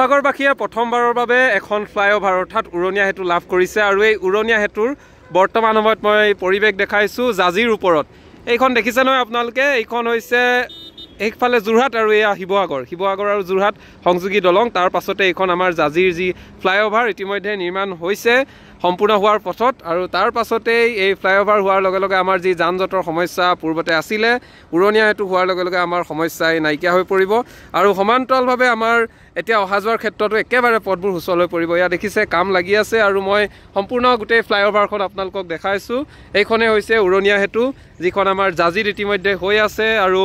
শিৱসাগৰবাসীয়ে প্ৰথমবাৰৰ বাবে এখন ফ্লাইঅভাৰ অৰ্থাৎ উৰণীয়া সেতু লাভ কৰিছে আৰু এই উৰণীয়া সেতুৰ বৰ্তমান সময়ত মই পৰিৱেশ দেখাইছোঁ জাজিৰ ওপৰত। এইখন দেখিছে নহয় আপোনালোকে, এইখন হৈছে এইফালে যোৰহাট আৰু এয়া শিৱসাগৰ আৰু যোৰহাট সংযোগী দলং। তাৰ পাছতে এইখন আমাৰ জাজিৰ যি ফ্লাইঅভাৰ ইতিমধ্যে নিৰ্মাণ হৈছে সম্পূৰ্ণ হোৱাৰ পথত। আৰু তাৰ পাছতেই এই ফ্লাইঅভাৰ হোৱাৰ লগে লগে আমাৰ যি যান জঁটৰ সমস্যা পূৰ্বতে আছিলে, উৰণীয়া সেতু হোৱাৰ লগে লগে আমাৰ সমস্যাই নাইকিয়া হৈ পৰিব আৰু সমান্তৰালভাৱে আমাৰ এতিয়া অহা যোৱাৰ ক্ষেত্ৰতো একেবাৰে পথবোৰ সুচল হৈ পৰিব। এয়া দেখিছে কাম লাগি আছে আৰু মই সম্পূৰ্ণ গোটেই ফ্লাইঅভাৰখন আপোনালোকক দেখাইছোঁ। এইখনেই হৈছে উৰণীয়া সেতু, যিখন আমাৰ জাজিত ইতিমধ্যে হৈ আছে। আৰু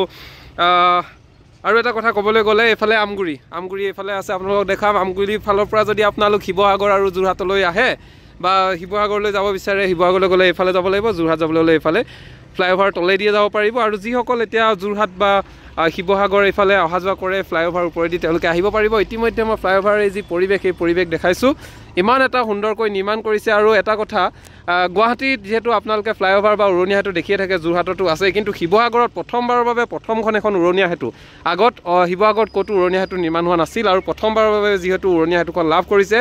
এটা কথা ক'বলৈ গ'লে এইফালে আমগুৰি এইফালে আছে, আপোনালোকক দেখাম। আমগুৰিৰ ফালৰ পৰা যদি আপোনালোক শিৱসাগৰ আৰু যোৰহাটলৈ আহে বা শিৱসাগৰলৈ যাব বিচাৰে, শিৱসাগৰলৈ গ'লে এইফালে যাব লাগিব, যোৰহাট যাবলৈ হ'লে এইফালে ফ্লাইঅভাৰ তলেদিয়ে যাব পাৰিব। আৰু যিসকল এতিয়া যোৰহাট বা শিৱসাগৰ এইফালে অহা যোৱা কৰে ফ্লাইঅভাৰ ওপৰেদি, তেওঁলোকে আহিব পাৰিব। ইতিমধ্যে মই ফ্লাইঅভাৰৰ এই যি পৰিৱেশ, এই পৰিৱেশ দেখাইছোঁ। ইমান এটা সুন্দৰকৈ নিৰ্মাণ কৰিছে। আৰু এটা কথা, গুৱাহাটীত যিহেতু আপোনালোকে ফ্লাইঅভাৰ বা উৰণীয়া সেতু দেখিয়ে থাকে, যোৰহাটতো আছে, কিন্তু শিৱসাগৰত প্ৰথমবাৰৰ বাবে প্ৰথমখন এখন উৰণীয়া সেতু। আগত শিৱসাগৰত ক'তো উৰণীয়া সেতু নিৰ্মাণ হোৱা নাছিল আৰু প্ৰথমবাৰৰ বাবে যিহেতু উৰণীয়া সেতুখন লাভ কৰিছে,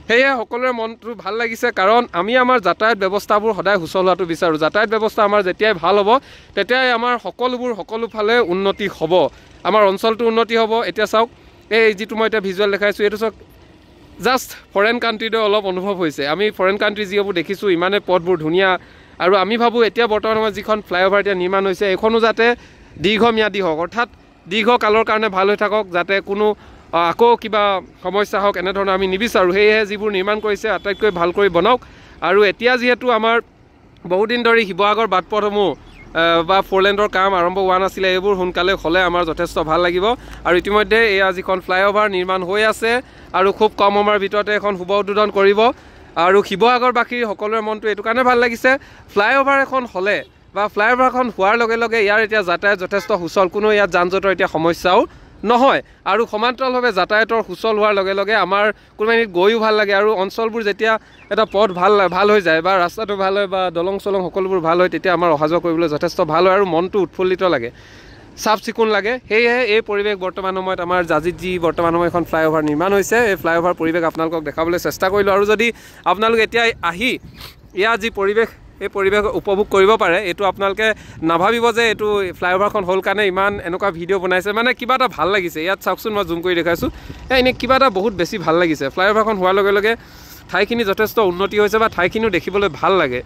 সেয়ে সকলোৰে মনটো ভাল লাগিছে। কাৰণ আমি আমাৰ যাতায়াত ব্যৱস্থাবোৰ সদায় সুচল হোৱাটো বিচাৰোঁ। যাতায়াত ব্যৱস্থা আমাৰ যেতিয়াই ভাল হ'ব, তেতিয়াই আমাৰ সকলো ফালে উন্নতি হ'ব, আমাৰ অঞ্চলটো উন্নতি হ'ব। এতিয়া চাওক, এই যিটো মই এতিয়া ভিজুৱেল দেখাইছোঁ, এইটো চাওক, জাষ্ট ফৰেইন কাণ্ট্ৰিলৈ অলপ অনুভৱ হৈছে। আমি ফৰেইন কাণ্ট্ৰি যিবোৰ দেখিছোঁ, ইমানে পথবোৰ ধুনীয়া। আৰু আমি ভাবোঁ এতিয়া বৰ্তমান সময়ত যিখন ফ্লাইঅভাৰ এতিয়া নিৰ্মাণ হৈছে, এইখনো যাতে দীৰ্ঘম্যাদী হওক, অৰ্থাৎ দীৰ্ঘকালৰ কাৰণে ভাল হৈ থাকক, যাতে কোনো আকৌ কিবা সমস্যা হওক এনেধৰণৰ আমি নিবিচাৰোঁ। সেয়েহে যিবোৰ নিৰ্মাণ কৰিছে আটাইতকৈ ভাল কৰি বনাওক। আৰু এতিয়া যিহেতু আমাৰ বহুদিন ধৰি শিৱসাগৰ বাটপথসমূহ বা ফ'ৰলেণ্ডৰ কাম আৰম্ভ হোৱা নাছিলে, এইবোৰ সোনকালে হ'লে আমাৰ যথেষ্ট ভাল লাগিব। আৰু ইতিমধ্যে এয়া যিখন ফ্লাইঅভাৰ নিৰ্মাণ হৈ আছে আৰু খুব কম সময়ৰ ভিতৰতে এখন শুভ উদ্বোধন কৰিব। আৰু শিৱসাগৰবাসীৰ সকলোৰে মনটো এইটো কাৰণে ভাল লাগিছে, ফ্লাইঅভাৰ এখন হ'লে বা ফ্লাইঅভাৰখন হোৱাৰ লগে লগে ইয়াৰ এতিয়া যাতায়াত যথেষ্ট সুচল, কোনো ইয়াত যান জঁটৰ এতিয়া সমস্যাও নহয়। আৰু সমান্তৰালভাৱে যাতায়াতৰ সুচল হোৱাৰ লগে লগে আমাৰ কোনোবাখিনিত গৈও ভাল লাগে। আৰু অঞ্চলবোৰ যেতিয়া এটা পথ ভাল হৈ যায় বা ৰাস্তাটো ভাল হয় বা দলং চলং সকলোবোৰ ভাল হয়, তেতিয়া আমাৰ অহা যোৱা কৰিবলৈ যথেষ্ট ভাল হয় আৰু মনটো উৎফুল্লিত লাগে, চাফ চিকুণ লাগে। সেয়েহে এই পৰিৱেশ বৰ্তমান সময়ত আমাৰ জাজিত যি বৰ্তমান সময়ত এখন ফ্লাইঅভাৰ নিৰ্মাণ হৈছে, এই ফ্লাইঅভাৰ পৰিৱেশ আপোনালোকক দেখাবলৈ চেষ্টা কৰিলোঁ। আৰু যদি আপোনালোক এতিয়া আহি ইয়াৰ যি পৰিৱেশ, এই পৰিৱেশ উপভোগ কৰিব পাৰে, এইটো আপোনালোকে নাভাবিব যে এইটো ফ্লাইঅভাৰখন হ'ল কাৰণে ইমান এনেকুৱা ভিডিঅ' বনাইছে, মানে কিবা এটা ভাল লাগিছে। ইয়াত চাওকচোন, মই জুম কৰি দেখাইছোঁ, এনেই কিবা এটা বহুত বেছি ভাল লাগিছে। ফ্লাইঅভাৰখন হোৱাৰ লগে লগে ঠাইখিনি যথেষ্ট উন্নতি হৈছে বা ঠাইখিনিও দেখিবলৈ ভাল লাগে।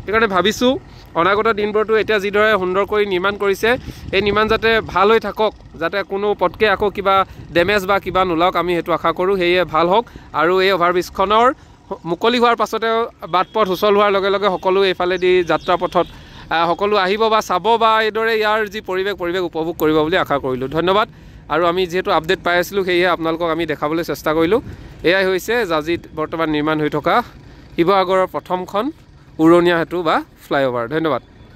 সেইকাৰণে ভাবিছোঁ অনাগত দিনবোৰতো এতিয়া যিদৰে সুন্দৰকৈ নিৰ্মাণ কৰিছে, এই নিৰ্মাণ যাতে ভাল হৈ থাকক, যাতে কোনো পটকৈ আকৌ কিবা ডেমেজ বা কিবা নোলাওক, আমি সেইটো আশা কৰোঁ। সেয়ে ভাল হওক। আৰু এই অভাৰব্ৰিজখনৰ মুকলি হোৱাৰ পাছতে বাট পথ সুচল হোৱাৰ লগে লগে সকলো এইফালেদি যাত্ৰা পথত সকলো আহিব বা চাব বা এইদৰে ইয়াৰ যি পৰিৱেশ উপভোগ কৰিব বুলি আশা কৰিলোঁ। ধন্যবাদ। আৰু আমি যিহেতু আপডেট পাই আছিলোঁ, সেয়েহে আপোনালোকক আমি দেখাবলৈ চেষ্টা কৰিলোঁ। এয়াই হৈছে জাজিত বৰ্তমান নিৰ্মাণ হৈ থকা শিৱসাগৰৰ প্ৰথমখন উৰণীয়া সেতু বা ফ্লাইঅভাৰ। ধন্যবাদ।